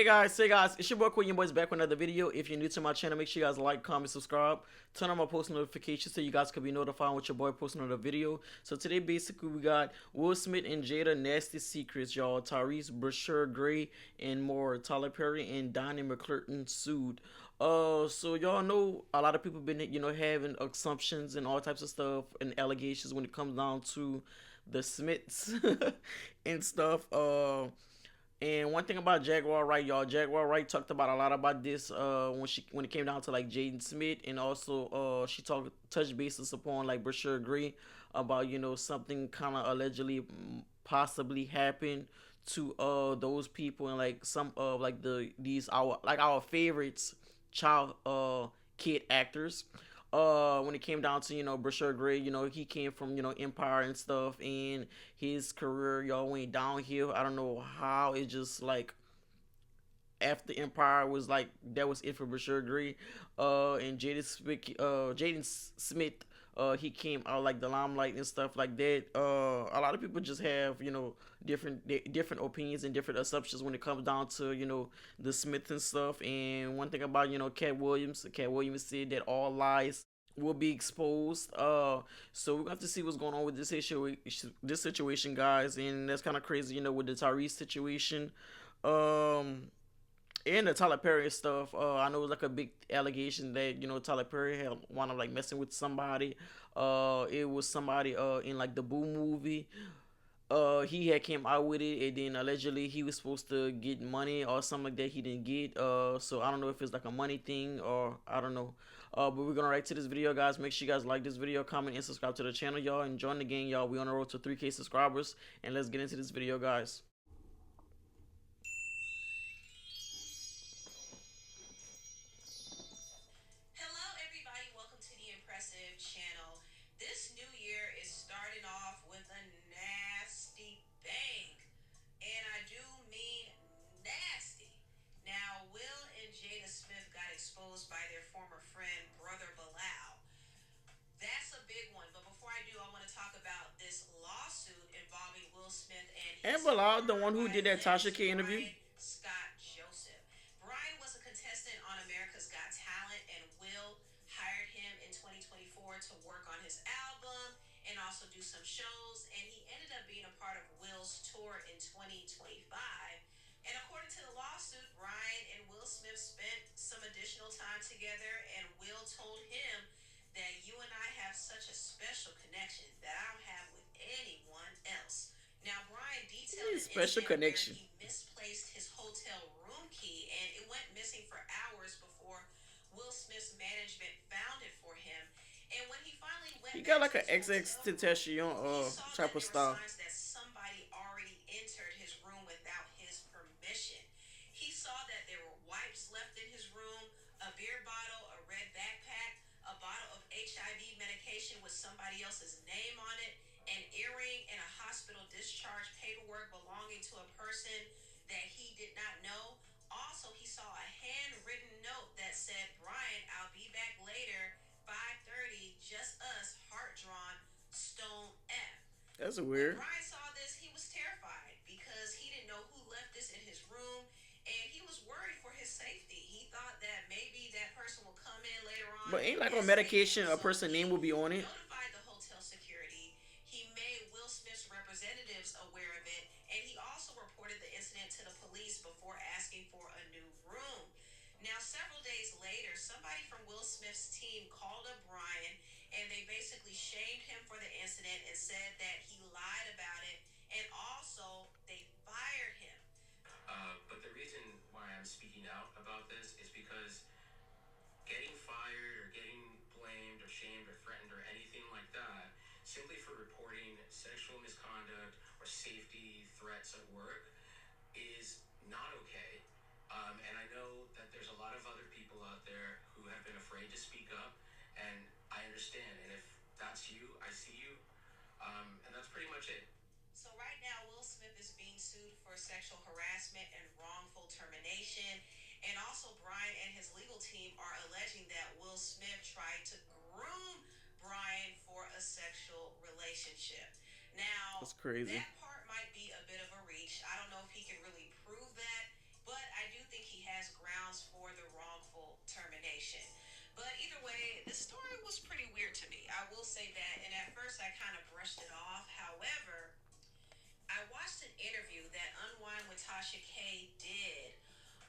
Hey guys, it's your boy Quay, your boys back with another video. If you're new to my channel, make sure you guys like, comment, subscribe, turn on my post notifications so you guys can be notified with your boy posting another video. So today basically we got Will Smith and Jada Nasty Secrets, y'all. Tyrese, Bryshere, Gray, and more. Tyler Perry and Donnie Mcclurkin sued. So y'all know a lot of people been having assumptions and all types of stuff and allegations when it comes down to the Smiths and stuff. And one thing about Jaguar Wright, y'all, Jaguar Wright talked about a lot about this when it came down to like Jaden Smith, and also she talked touched bases upon like Bryshere Gray about something kind of allegedly possibly happened to those people, and like some of like these our favorites child kid actors. When it came down to Bryshere Gray, he came from Empire and stuff, and his career y'all went downhill. I don't know how. It just like after Empire was like that was it for Bryshere Gray. And Jaden Smith, he came out like the limelight and stuff like that. A lot of people just have different opinions and different assumptions when it comes down to the Smith and stuff. And one thing about Cat Williams said that all lies will be exposed. So we're gonna have to see what's going on with this situation, guys. And that's kind of crazy, with the Tyrese situation. Um, and the Tyler Perry stuff. I know it was like a big allegation that Tyler Perry had wound up like messing with somebody. It was somebody in like the Boo movie. He had came out with it, and then allegedly he was supposed to get money or something like that. He didn't get. So I don't know if it's like a money thing or I don't know. But we're gonna right to this video, guys. Make sure you guys like this video, comment, and subscribe to the channel, y'all. And join the gang, y'all. We on the road to 3K subscribers, and let's get into this video, guys. Hello, everybody. Welcome to the Empressive channel. This new year is starting off with a nasty bang, and I do mean nasty. Now, Will and Jada Smith got exposed by their former friend, brother Bilal. That's a big one. But before I do, I want to talk about this lawsuit involving Will Smith and And his Bilal, the former one who did that Tasha violinist, K interview. Brian Scott Joseph. Brian was a contestant on America's Got Talent, and Will hired him in 2024 to work on his album and also do some shows. And he ended up being a part of Will's tour in 2025. And according to the lawsuit, Brian and Will Smith spent some additional time together, and Will told him that you and I have such a special connection that I don't have with anyone else. Now, Brian detailed an Special incident where connection. he misplaced his hotel room key and it went missing for hours before Will Smith's management found it for him. And when he finally He went got back like to an his XX hotel room, Tentacion he saw type that of there were style. signs that somebody already entered his room without his permission. He saw that there were wipes left in his room, a beer bottle, a red backpack, a bottle of HIV medication with somebody else's name on it, an earring, and a hospital discharge paperwork belonging to a person that he did not know. Also, he saw a handwritten note that said, Brian, I'll be back later, 5:30, just us, heart drawn, Stone F. That's When weird. Brian saw this, he was terrified because he didn't know who left this in his room, and he was worried for his safety. He thought that maybe that person will come in later on But ain't like and on save him. medication a So person name he will be on it. notified the hotel security. He made Will Smith's representatives aware of it, and he also reported the incident to the police before asking for a new room. Now, several days later, somebody from Will Smith's team called up Brian, and they basically shamed him for the incident and said that he lied about it, and also they fired him. But the reason why I'm speaking out about this is because getting fired or getting blamed or shamed or threatened or anything like that simply for reporting sexual misconduct or safety threats at work is not okay. And I know that there's a lot of other people out there who have been afraid to speak up, and I understand. And if that's you, I see you. And that's pretty much it. So right now, Will Smith is being sued for sexual harassment and wrongful termination. And also, Brian and his legal team are alleging that Will Smith tried to groom Brian for a sexual relationship. Now, That's crazy. that part might be a bit of a reach. I don't know if he can really prove that. but I do think he has grounds for the wrongful termination. But either way, this story was pretty weird to me. I will say that. And at first, I kind of brushed it off. However, I watched an interview that Unwind with Tasha K did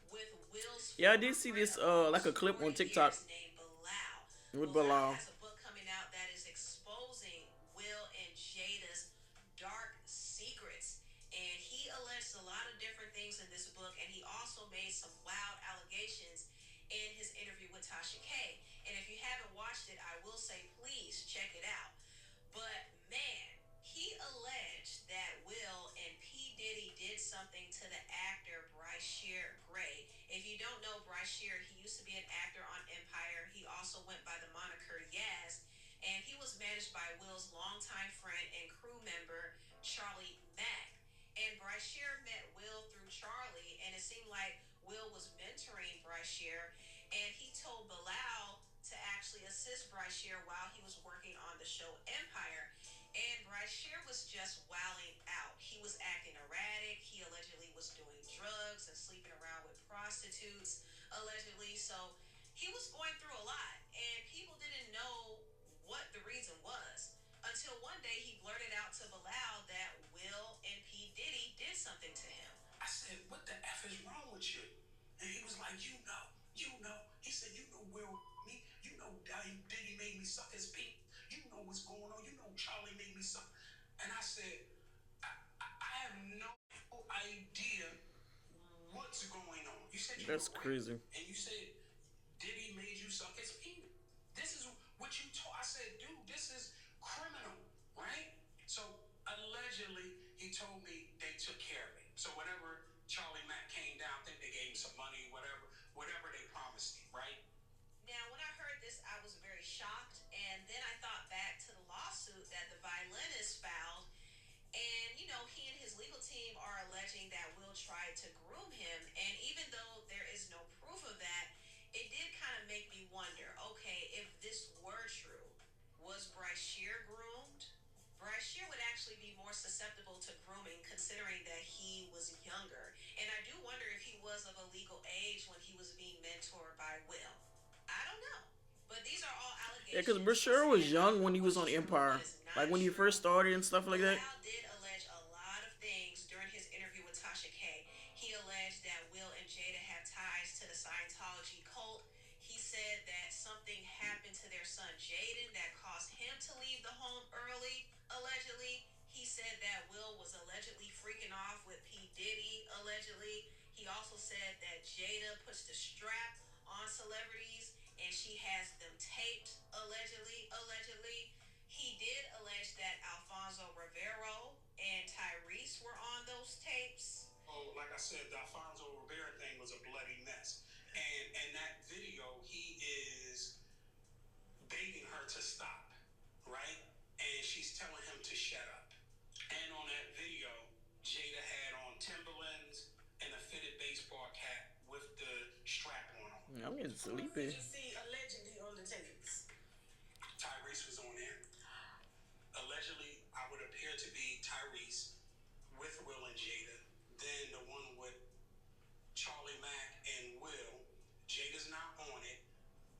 with Will's Yeah, I former did see friend this of like a almost clip 40 on TikTok years named Bilal. with Bilal Bilal. has a book coming out that is exposing Will and Jada's dark secrets. And he alleged a lot of different things in this book, and he also made some wild allegations in his interview with Tasha K. And if you haven't watched it, I will say please check it out. But man, he alleged that Will and P. Diddy did something to the actor Bryshere Gray. If you don't know Bryshere, he used to be an actor on Empire. He also went by the moniker Yaz, and he was managed by Will's longtime friend and crew member Charlie Mack. And Bryshere met Will through Charlie, and it seemed like Will was mentoring Bryshere, and he told Bilal to actually assist Bryshere while he was working on the show Empire. And Bryshere was just wilding out. He was acting erratic. He allegedly was doing drugs and sleeping around with prostitutes, allegedly. So he was going through a lot, and people didn't know what the reason was until one day he blurted out to Bilal that Will and P. Diddy did something to him. I said, "What the F is wrong with you?" And he was like, you know. He said, "You know Will me. You know Diddy made me suck his pee. You know what's going on. You know Charlie made me suck." And I said, I have no idea what's going on. You said you That's were raped, crazy. and you said Diddy made you suck his pee. This is what you told. I said, dude, this is criminal, right? So allegedly, he told me they took care of it. So whenever Charlie Mack came down, I think they gave him some money, whatever they promised him, right? Now, when I heard this, I was very shocked, and then I thought back to the lawsuit that the violinist filed, and he and his legal team are alleging that Will tried to groom him, and even though there is no proof of that, it did kind of make me wonder, okay, if this were true, was Bryshere groomed? Bryshere would actually be more susceptible to grooming considering that he was younger. And I do wonder if he was of a legal age when he was being mentored by Will. I don't know. But these are all Yeah, because allegations. Bryshere was young when he was What's on true, what Empire, is like not when he true. first started and stuff like that. Bilal did allege a lot of things during his interview with Tasha K. He alleged that Will and Jada have ties to the Scientology cult. He said that something happened to their son Jaden that caused him to leave the home early, allegedly. He said that Will was allegedly freaking off with P. Diddy, allegedly. He also said that Jada puts the strap on celebrities and she has them taped, allegedly. He did allege that Alfonso Rivero and Tyrese were on those tapes. Oh, like I said, the Alfonso Rivera thing was a bloody mess. And that video, he is begging her to stop, right? And she's telling him to shut up. And on that video, Jada had on Timberlands and a fitted baseball cap with the strap on him. I'm getting sleepy. Did you see allegedly on the tapes? Tyrese was on there. Allegedly, I would appear to be Tyrese with Will and Jada. Then the one with Charlie Mack and Will. Jada's not on it,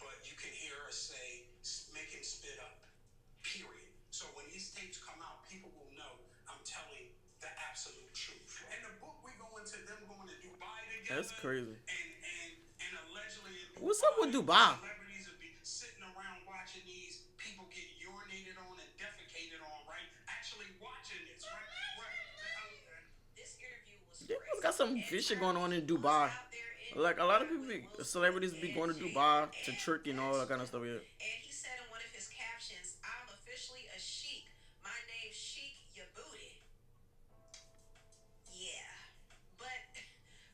but you can hear her say, "Make him spit up." Period. So when these tapes come out, people will know I'm telling the absolute truth. And the book we go into them going to Dubai together. That's crazy. And allegedly in What's up with Dubai? celebrities will be sitting around watching these people get urinated on and defecated on, right? Actually watching this, right? This interview was They crazy. must got some fishy going on in Dubai. Like a lot of people, celebrities be going to Dubai to Turkey and all that kind of stuff. Yeah. And he said in one of his captions, "I'm officially a sheik. My name's Sheik Ya Booty." Yeah. But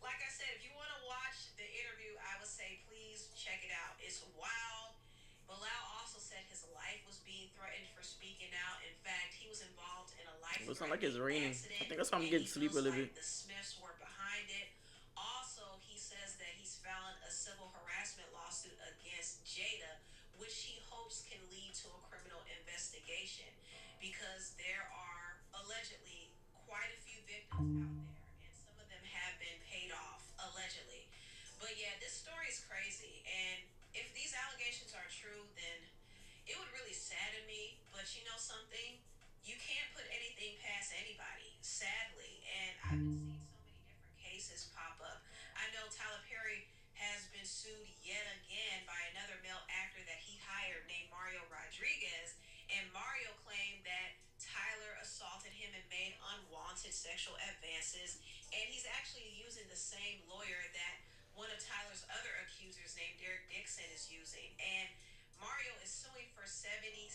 like I said, if you want to watch the interview, I would say please check it out. It's wild. Bilal also said his life was being threatened for speaking out. In fact, he was involved in a life It sounds like it's raining. accident. I think that's why I'm getting sleepy a little bit. The Smiths were behind it. Also, he says that he's filed a civil harassment lawsuit against Jada, which he hopes can lead to a criminal investigation because there are allegedly quite a few victims out there, and some of them have been paid off, allegedly. But yeah, this story is crazy. And if these allegations are true, then it would really sadden me. But you know something? You can't put anything past anybody, sadly. And I've been seeing so many different cases pop up. I know Tyler Perry has been sued yet again by another male actor that he hired named Mario Rodriguez. And Mario claimed that Tyler assaulted him and made unwanted sexual advances. And he's actually using the same lawyer that one of Tyler's other accusers named Derek Dixon is using. And Mario is suing for $77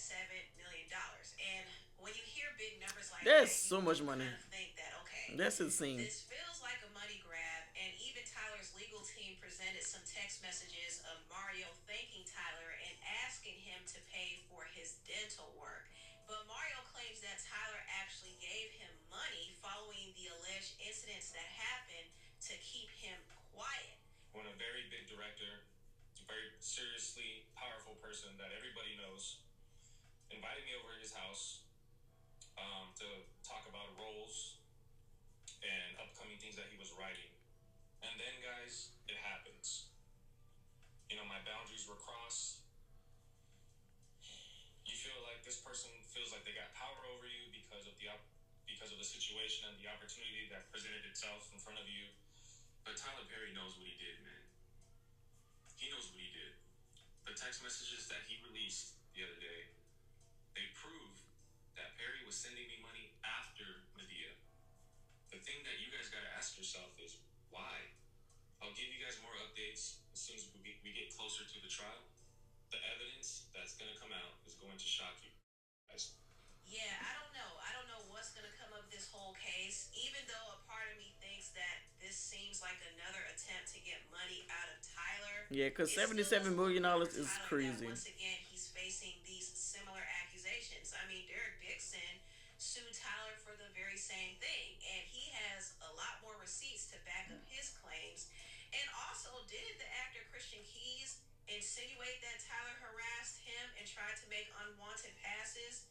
million. And when you hear big numbers like That's that, you so do much money. kind of think that, okay, That's insane. this feels like a money grab. And even Tyler's legal team presented some text messages of Mario thanking Tyler and asking him to pay for his dental work. But Mario claims that Tyler actually gave him money following the alleged incidents that happened to keep him quiet. When a very big director, a very seriously powerful person that everybody knows, invited me over to his house to talk about roles and upcoming things that he was writing. And then, guys, it happens. You know, my boundaries were crossed. You feel like this person feels like they got power over you because of the situation and the opportunity that presented itself in front of you. But Tyler Perry knows what he did, man. He knows what he did. The text messages that he released the other day, they prove that Perry was sending me money after Medea. The thing that you guys gotta ask yourself is why? I'll give you guys more updates as soon as we get closer to the trial. The evidence that's gonna come out is going to shock you guys. Yeah, I don't know. I don't know what's going to come of this whole case, even though a part of me thinks that this seems like another attempt to get money out of Tyler. Yeah, because It still $77 doesn't million look good for is Tyler crazy. that once again he's facing these similar accusations. I mean, Derek Dixon sued Tyler for the very same thing, and he has a lot more receipts to back up his claims. And also, didn't the actor Christian Keys insinuate that Tyler harassed him and tried to make unwanted passes?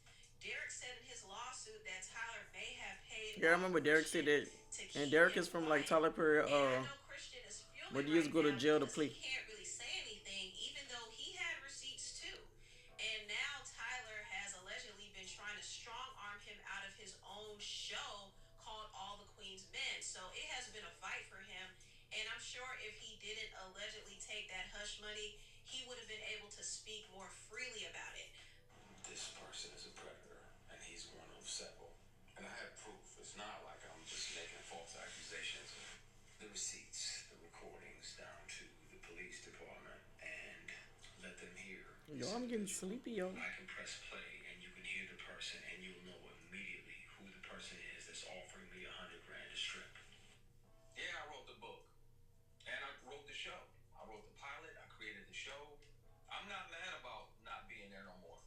Derek said in his lawsuit that Tyler may have paid. Yeah, I remember Derek said that. And Derek is from like Tyler Perry. And I know Christian is When fuming he used right to go to now jail to because he play. can't really say anything, even though he had receipts too. And now Tyler has allegedly been trying to strong arm him out of his own show called All the Queen's Men. So it has been a fight for him. And I'm sure if he didn't allegedly take that hush money, he would have been able to speak more freely about it. This person is a predator, and he's one of several. And I have proof. It's not like I'm just making false accusations. The receipts, the recordings down to the police department, and let them hear. Yo, I'm getting sleepy, yo. I can press play, and you can hear the person, and you'll know immediately who the person is that's offering me $100 grand to strip. Yeah, I wrote the book, and I wrote the show. I wrote the pilot. I created the show. I'm not mad about not being there no more.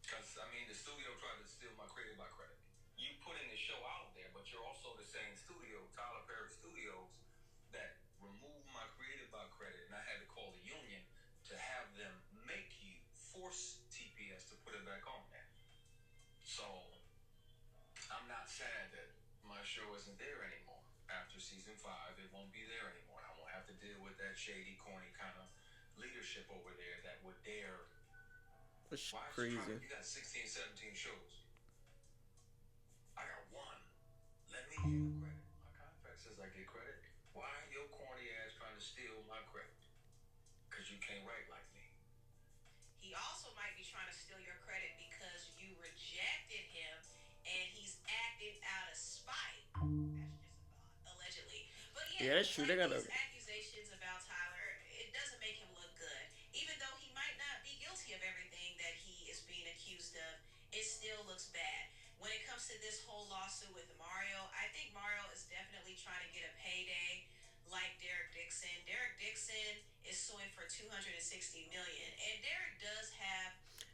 Because, I mean, the studio tried to steal my creative by credit. You putting the show out there, but you're also the same studio, Tyler Perry Studios, that removed my creative by credit, and I had to call the union to have them make you force TPS to put it back on there. So, I'm not sad that my show isn't there anymore. After season 5, it won't be there anymore. I won't have to deal with that shady, corny kind of leadership over there that would dare. It's Why crazy. you got 16, 17 shows. I got one. Let me hear the credit. My contract says I get credit. Why your corny ass trying to steal my credit? Because you can't write like me. He also might be trying to steal your credit because you rejected him and he's acting out of spite. That's just a thought, allegedly. But Yeah, that's true. They like gotta. these accusations about Tyler, it doesn't make him look good. Even though he might not be guilty of everything that he is being accused of, it still looks bad. When it comes to this whole lawsuit with Mario, I think Mario is definitely trying to get a payday like Derek Dixon. Derek Dixon is suing for $260 million, and Derek does have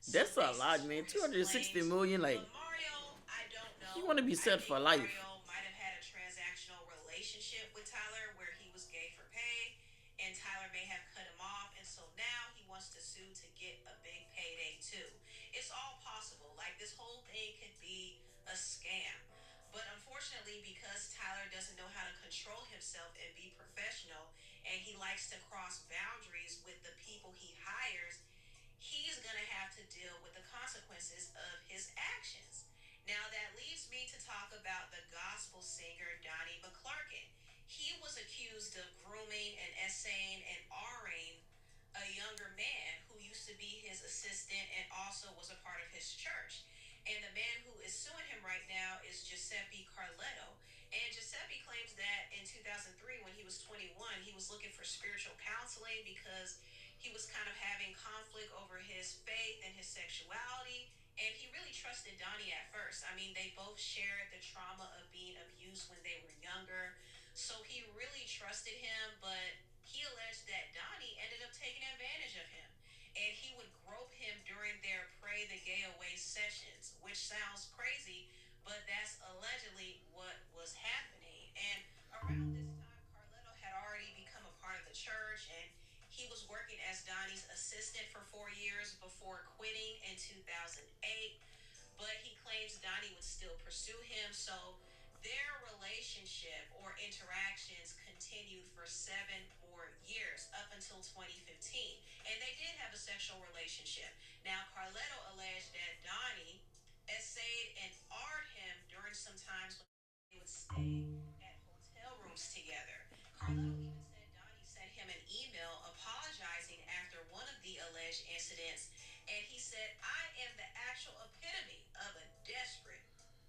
That's a lot, man. 260 million, like. but Mario, I don't know. He want to be set for life. Mario might have had a transactional relationship with Tyler where he was gay for pay, and Tyler may have cut him off, and so now he wants to sue to get a big payday too. It's all possible. Like this whole thing could be a scam. But unfortunately, because Tyler doesn't know how to control himself and be professional, and he likes to cross boundaries with the people he hires, he's going to have to deal with the consequences of his actions. Now, that leads me to talk about the gospel singer Donnie Mcclurkin. He was accused of grooming and essaying and R-ing a younger man who used to be his assistant and also was a part of his church. And the man who is suing him right now is Giuseppe Carletto. And Giuseppe claims that in 2003, when he was 21, he was looking for spiritual counseling because he was kind of having conflict over his faith and his sexuality. And he really trusted Donnie at first. I mean, they both shared the trauma of being abused when they were younger. So he really trusted him, but he alleged that Donnie ended up taking advantage of him. And he would grope him during their Pray the Gay Away sessions, which sounds crazy, but that's allegedly what was happening. And around this time, Carletto had already become a part of the church, and he was working as Donnie's assistant for 4 years before quitting in 2008. But he claims Donnie would still pursue him. So their relationship or interactions continued for 7 more years up until 2015. And they did have a sexual relationship. Now, Carletto alleged that Donnie essayed and ard him during some times when they would stay at hotel rooms together. Carletto even said Donnie sent him an email apologizing after one of the alleged incidents, and he said, "I am the actual epitome of a desperate,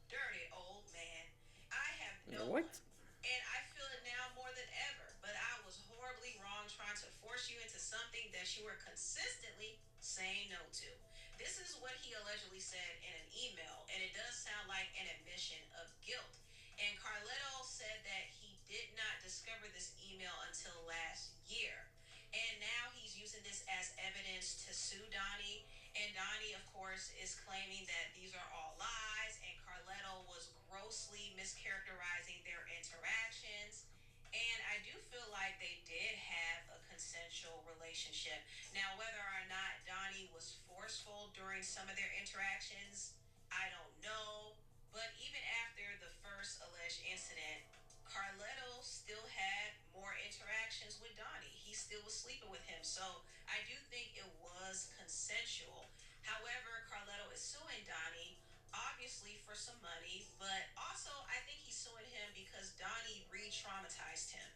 dirty old man. I have no What? one, and I feel it now more than ever, but I was horribly wrong trying to force you into something that you were consistently saying no to." This is what he allegedly said in an email, and it does sound like an admission of guilt. And Carletto said that he did not discover this email until last year. And now he's using this as evidence to sue Donnie. And Donnie, of course, is claiming that these are all lies, and Carletto was grossly mischaracterizing their interactions. And I do feel like they did have a consensual relationship. Now, whether or not Donnie was forceful during some of their interactions, I don't know. But even after the first alleged incident, Carletto still had more interactions with Donnie. He still was sleeping with him. So I do think it was consensual. However, Carletto is suing Donnie, obviously for some money, but also I think he's suing him because Donnie re traumatized him.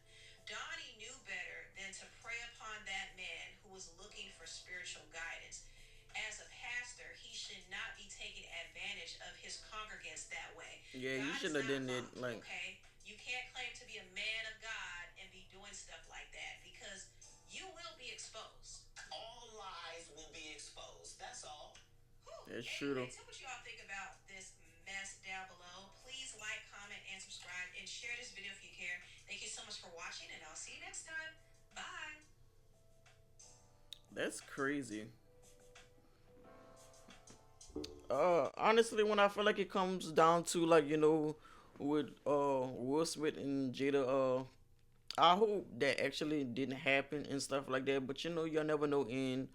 Donnie knew better than to prey upon that man who was looking for spiritual guidance. As a pastor, he should not be taking advantage of his congregants that way. Yeah, he God is shouldn't have not done it. mocked, Like, okay? You can't claim to be a man of God and be doing stuff like that because you will be exposed. All lies will be exposed. That's all. Whew. that's true Anyway, though. tell what y'all think about this mess down below. Please like, comment, and subscribe, and share this video if you care. Thank you so much for watching, and I'll see you next time. Bye. That's crazy. Honestly, when I feel like it comes down to like with Will Smith and Jada, I hope that actually didn't happen and stuff like that. But you'll never know in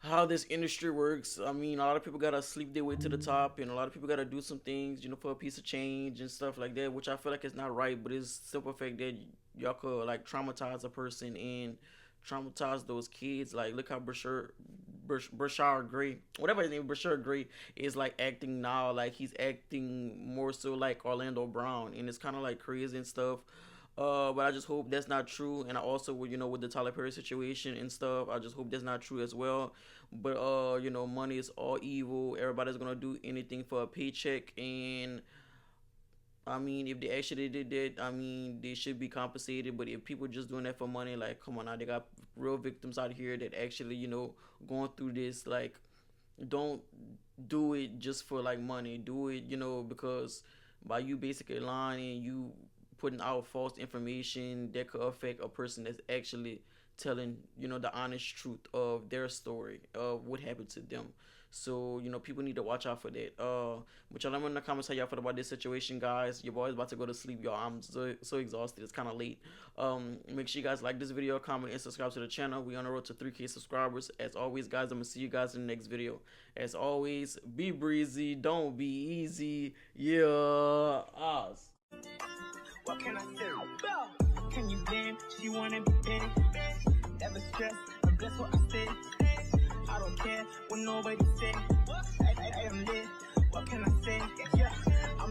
how this industry works. I mean, a lot of people gotta sleep their way to the top, and a lot of people gotta do some things, for a piece of change and stuff like that. Which I feel like it's not right, but it's simple fact that y'all could like traumatize a person and traumatize those kids. Like, look how Bryshere Gray, whatever his name, Bryshere Gray is like acting now. Like he's acting more so like Orlando Brown, and it's kind of like crazy and stuff. But I just hope that's not true, and I also, with the Tyler Perry situation and stuff, I just hope that's not true as well. But money is all evil. Everybody's gonna do anything for a paycheck, and I mean, if they actually did that, I mean, they should be compensated. But if people just doing that for money, like, come on now, they got real victims out here that actually, going through this. Like, don't do it just for like money. Do it, because by you basically lying and you putting out false information that could affect a person that's actually telling, the honest truth of their story of what happened to them. So, people need to watch out for that. But y'all let me know in the comments how y'all feel about this situation, guys. Your boy's about to go to sleep, y'all. I'm so exhausted. It's kind of late. Make sure you guys like this video, comment, and subscribe to the channel. We on the road to 3K subscribers. As always, guys, I'm gonna see you guys in the next video. As always, be breezy, don't be easy. Yeah, Oz. What can I say? can you blame? She wanna be paid. Never stress, I'm blessed what I say. I don't care what nobody say. I am lit, what can I say? Yeah.